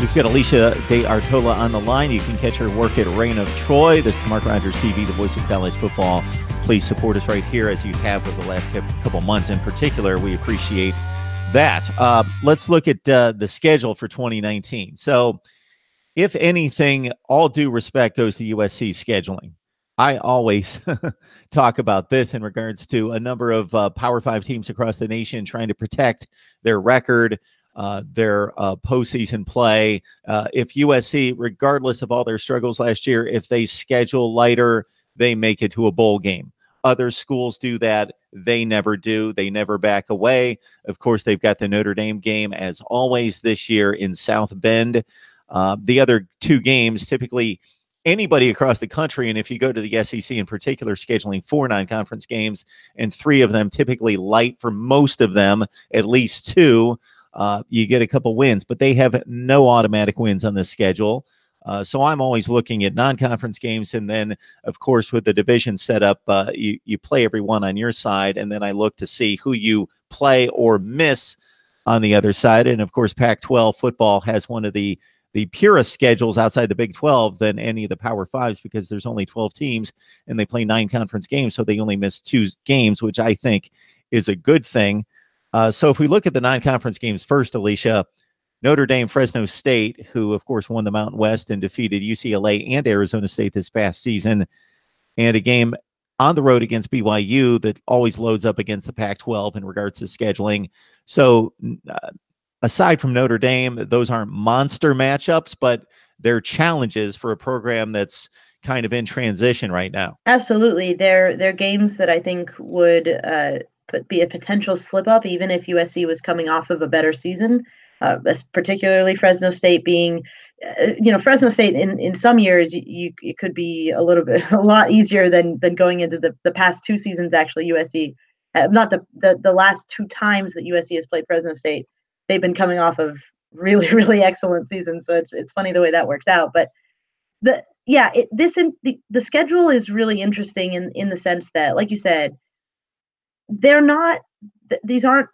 We've got Alicia De Artola on the line. You can catch her work at Reign of Troy. This is Mark Rogers TV, the voice of college football. Please support us right here as you have over the last couple months in particular. We appreciate that. Let's look at the schedule for 2019. So, if anything, all due respect goes to USC scheduling. I always talk about this in regards to a number of Power 5 teams across the nation trying to protect their record, their postseason play. If USC, regardless of all their struggles last year, if they schedule lighter, they make it to a bowl game. Other schools do that. They never do. They never back away. Of course, they've got the Notre Dame game, as always, this year in South Bend. The other two games, typically anybody across the country, and if you go to the SEC in particular, scheduling 4 non-conference games, and 3 of them typically light for most of them, at least 2, you get a couple wins, but they have no automatic wins on this schedule. So I'm always looking at non-conference games, and then, of course, with the division set up, you play everyone on your side, and then I look to see who you play or miss on the other side. And, of course, Pac-12 football has one of the purest schedules outside the Big 12 than any of the Power 5s, because there's only 12 teams, and they play 9 conference games, so they only miss 2 games, which I think is a good thing. So if we look at the non-conference games first, Alicia, Notre Dame, Fresno State, who, of course, won the Mountain West and defeated UCLA and Arizona State this past season, and a game on the road against BYU that always loads up against the Pac-12 in regards to scheduling. So aside from Notre Dame, those aren't monster matchups, but they're challenges for a program that's kind of in transition right now. Absolutely. They're games that I think would be a potential slip up, even if USC was coming off of a better season, particularly Fresno State being, Fresno State in some years, it could be a lot easier than going into the past 2 seasons. Actually, USC, not the last 2 times that USC has played Fresno State, they've been coming off of really, really excellent seasons. So it's funny the way that works out. But the schedule is really interesting in the sense that, like you said, they're not, these aren't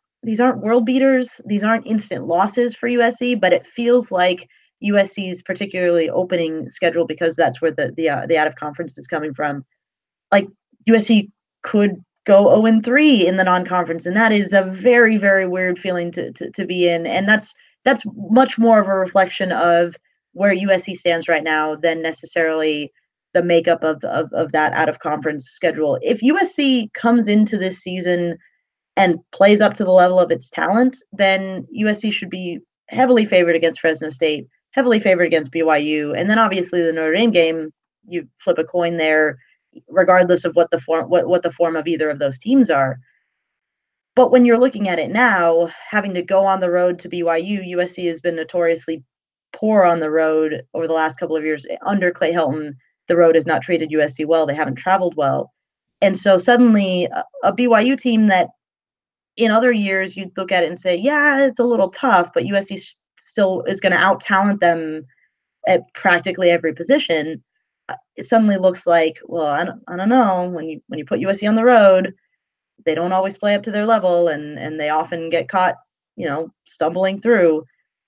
world beaters. These aren't instant losses for USC, but it feels like USC's particularly opening schedule, because that's where the out of conference is coming from. Like, USC could go 0-3 in the non-conference, and that is a very, very weird feeling to be in. And that's much more of a reflection of where USC stands right now than necessarily the makeup of that out of conference schedule. If USC comes into this season and plays up to the level of its talent, then USC should be heavily favored against Fresno State, heavily favored against BYU, and then obviously the Notre Dame game, you flip a coin there, regardless of what the form of either of those teams are. But when you're looking at it now, having to go on the road to BYU, USC has been notoriously poor on the road over the last couple of years. Under Clay Helton, the road has not treated USC well. They haven't traveled well. And so suddenly a BYU team that in other years you'd look at it and say, yeah, it's a little tough, but USC still is going to out-talent them at practically every position. It suddenly looks like, well, I don't know, when you put USC on the road, they don't always play up to their level, and they often get caught, stumbling through.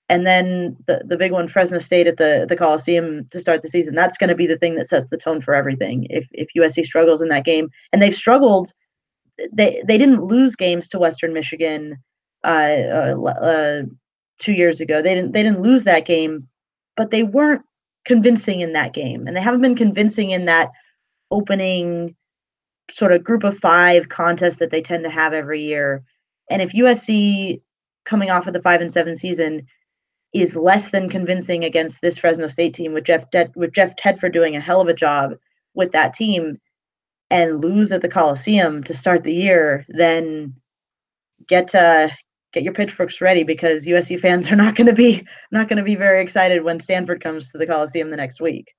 And then the big one, Fresno State at the Coliseum to start the season, that's going to be the thing that sets the tone for everything. If USC struggles in that game, and they've struggled, they didn't lose games to Western Michigan 2 years ago. They didn't lose that game, but they weren't convincing in that game, and they haven't been convincing in that opening sort of group of 5 contest that they tend to have every year. And if USC, coming off of the 5-7 season, is less than convincing against this Fresno State team, with Jeff Tedford doing a hell of a job with that team, and lose at the Coliseum to start the year, then get your pitchforks ready, because USC fans are not going to be very excited when Stanford comes to the Coliseum the next week.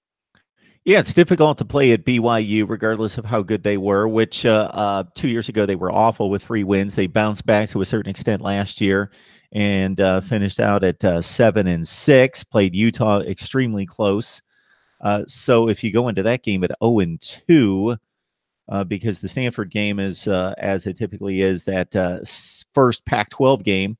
Yeah, it's difficult to play at BYU, regardless of how good they were, which 2 years ago they were awful with 3 wins. They bounced back to a certain extent last year and finished out at 7-6, played Utah extremely close. So if you go into that game at 0-2, because the Stanford game is, as it typically is, that first Pac-12 game,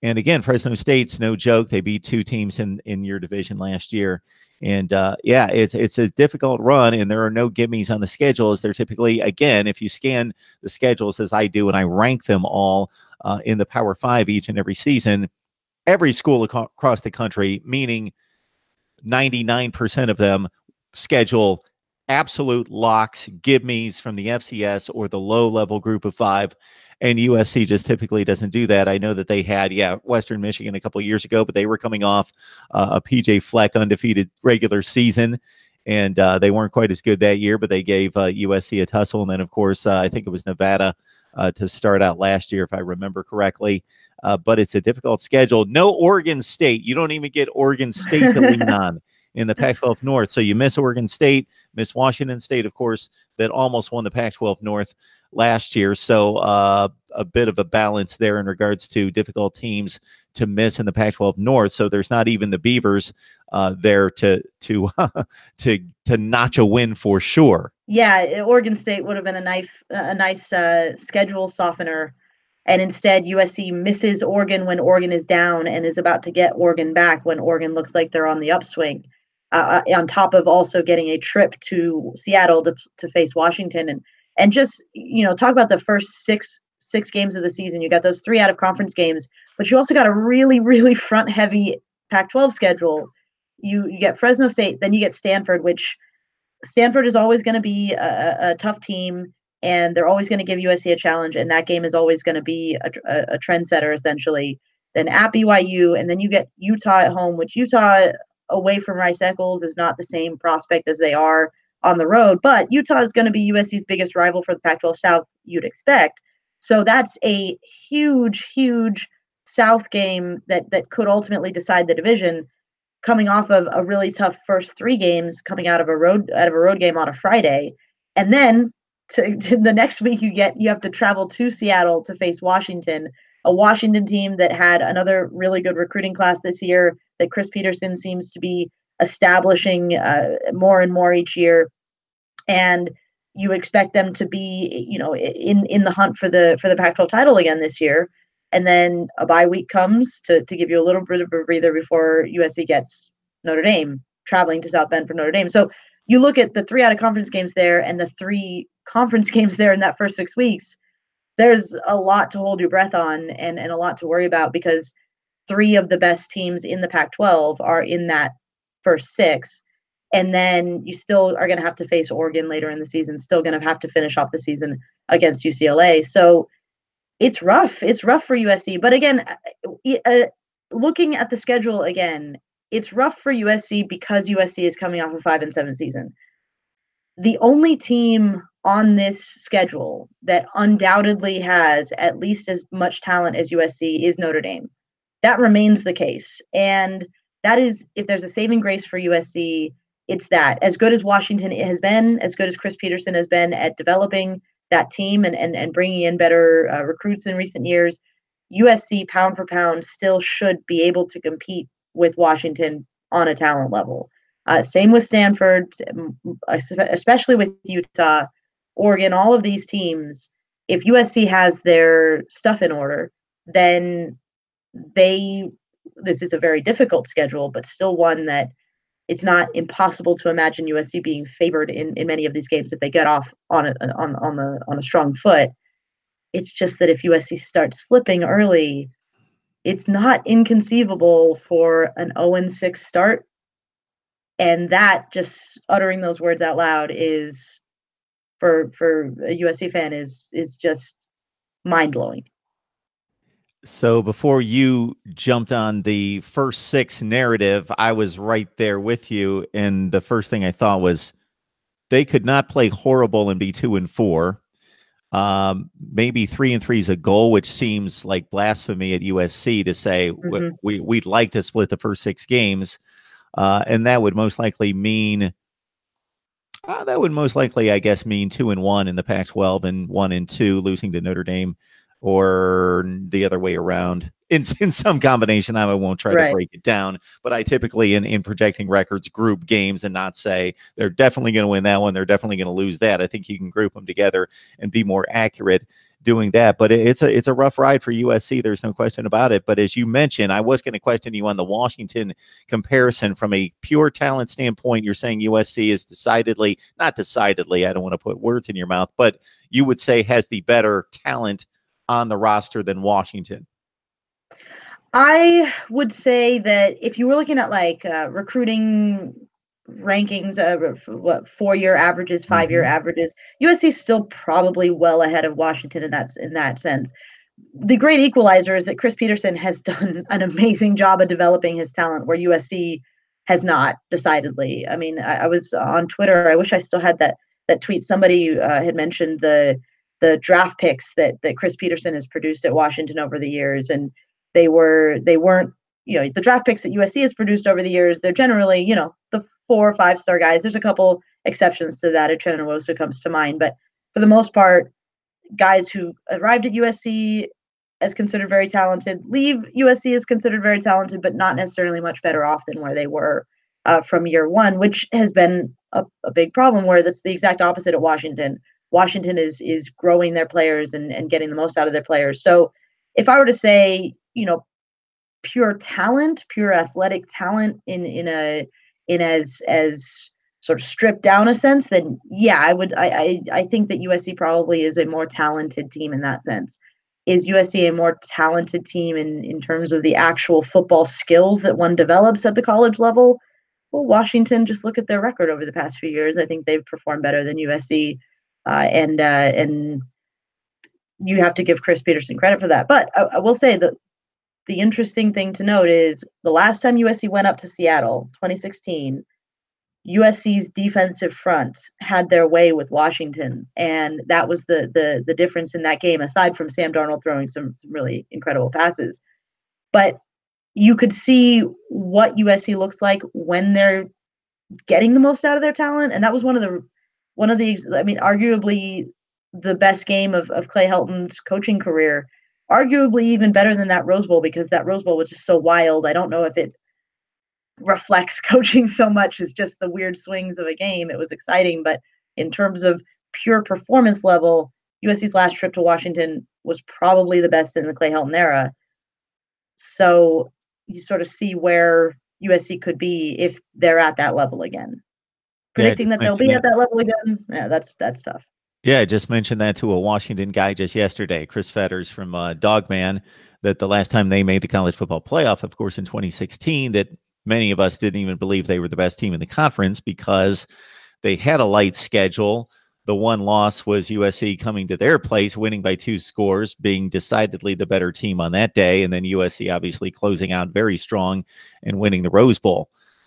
And again, Fresno State's no joke. They beat two teams in your division last year. And yeah, it's a difficult run, and there are no gimmies on the schedules. They're typically, again, if you scan the schedules as I do, and I rank them all in the Power Five each and every season, every school across the country, meaning 99% of them, schedule absolute locks, gimmies from the FCS or the low-level group of five. And USC just typically doesn't do that. I know that they had, Western Michigan a couple of years ago, but they were coming off a PJ Fleck undefeated regular season, and they weren't quite as good that year, but they gave USC a tussle. And then, of course, I think it was Nevada to start out last year, if I remember correctly. But it's a difficult schedule. No Oregon State. You don't even get Oregon State to lean on in the Pac-12 North. So you miss Oregon State, miss Washington State, of course, that almost won the Pac-12 North last year. So a bit of a balance there in regards to difficult teams to miss in the Pac-12 North. So there's not even the Beavers there to notch a win for sure. Yeah, Oregon State would have been a nice schedule softener. And instead, USC misses Oregon when Oregon is down and is about to get Oregon back when Oregon looks like they're on the upswing, on top of also getting a trip to Seattle to face Washington. And just, talk about the first six games of the season. You got those 3 out of conference games, but you also got a really, really front heavy Pac-12 schedule. You get Fresno State, then you get Stanford, which Stanford is always going to be a tough team, and they're always going to give USC a challenge, and that game is always going to be a trendsetter, essentially. Then at BYU, and then you get Utah at home, which Utah away from Rice Eccles is not the same prospect as they are on the road, but Utah is going to be USC's biggest rival for the Pac-12 South, you'd expect. So that's a huge, huge South game that could ultimately decide the division, coming off of a really tough first 3 games, coming out of a road game on a Friday. And then to the next week you have to travel to Seattle to face Washington, a Washington team that had another really good recruiting class this year that Chris Peterson seems to be establishing more and more each year. And you expect them to be, in the hunt for the Pac-12 title again this year. And then a bye week comes to give you a little bit of a breather before USC gets Notre Dame, traveling to South Bend for Notre Dame. So you look at the 3 out of conference games there and the 3 conference games there in that first 6 weeks, there's a lot to hold your breath on and a lot to worry about, because 3 of the best teams in the Pac-12 are in that first 6. And then you still are going to have to face Oregon later in the season, still going to have to finish off the season against UCLA. So it's rough. It's rough for USC. But again, looking at the schedule again, it's rough for USC because USC is coming off a 5-7 season. The only team on this schedule that undoubtedly has at least as much talent as USC is Notre Dame. That remains the case. And that is, if there's a saving grace for USC, it's that. As good as Washington has been, as good as Chris Peterson has been at developing that team and bringing in better recruits in recent years, USC pound for pound still should be able to compete with Washington on a talent level. Same with Stanford, especially with Utah, Oregon, all of these teams. If USC has their stuff in order, then this is a very difficult schedule, but still one that it's not impossible to imagine USC being favored in many of these games if they get off on a strong foot. It's just that if USC starts slipping early, it's not inconceivable for an 0-6 start. And that, just uttering those words out loud, is for a USC fan is just mind-blowing. So before you jumped on the first 6 narrative, I was right there with you. And the first thing I thought was they could not play horrible and be 2-4. Maybe 3-3 is a goal, which seems like blasphemy at USC to say we'd like to split the first 6 games. And that would most likely mean, I guess, mean 2-1 in the Pac-12 and 1-2 losing to Notre Dame, or the other way around in some combination. I won't try to break it down, but I typically in projecting records group games and not say they're definitely going to win that one, they're definitely going to lose that. I think you can group them together and be more accurate. doing that. But it's a rough ride for USC. There's no question about it. But as you mentioned, I was going to question you on the Washington comparison from a pure talent standpoint. You're saying USC is decidedly, not decidedly, I don't want to put words in your mouth, but you would say has the better talent on the roster than Washington. I would say that if you were looking at like recruiting rankings, what 4-year averages, 5-year averages, USC is still probably well ahead of Washington in that sense. The great equalizer is that Chris Peterson has done an amazing job of developing his talent, where USC has not, decidedly. I mean, I was on Twitter. I wish I still had that tweet. Somebody had mentioned the draft picks that Chris Peterson has produced at Washington over the years, and they weren't, the draft picks that USC has produced over the years. They're generally, the 4 or 5-star guys. There's a couple exceptions to that. Uchenna Nwosu comes to mind, but for the most part, guys who arrived at USC as considered very talented, leave USC as considered very talented, but not necessarily much better off than where they were from year one, which has been a big problem, where that's the exact opposite at Washington. Washington is growing their players and getting the most out of their players. So if I were to say, pure talent, pure athletic talent in as sort of stripped down a sense, then yeah, I think that USC probably is a more talented team in that sense. Is USC a more talented team in terms of the actual football skills that one develops at the college level? Well, Washington, just look at their record over the past few years. I think they've performed better than USC, and you have to give Chris Peterson credit for that. But I will say that the interesting thing to note is the last time USC went up to Seattle, 2016, USC's defensive front had their way with Washington, and that was the difference in that game, aside from Sam Darnold throwing some really incredible passes. But you could see what USC looks like when they're getting the most out of their talent, and that was one of the arguably the best game of Clay Helton's coaching career, arguably even better than that Rose Bowl, because that Rose Bowl was just so wild. I don't know if it reflects coaching so much as just the weird swings of a game. It was exciting, but in terms of pure performance level, USC's last trip to Washington was probably the best in the Clay Helton era. So you sort of see where USC could be if they're at that level again. Predicting that they'll be at that level again, yeah, that's tough. Yeah, I just mentioned that to a Washington guy just yesterday, Chris Fetters from Dogman, that the last time they made the college football playoff, of course, in 2016, that many of us didn't even believe they were the best team in the conference because they had a light schedule. The one loss was USC coming to their place, winning by 2 scores, being decidedly the better team on that day, and then USC obviously closing out very strong and winning the Rose Bowl.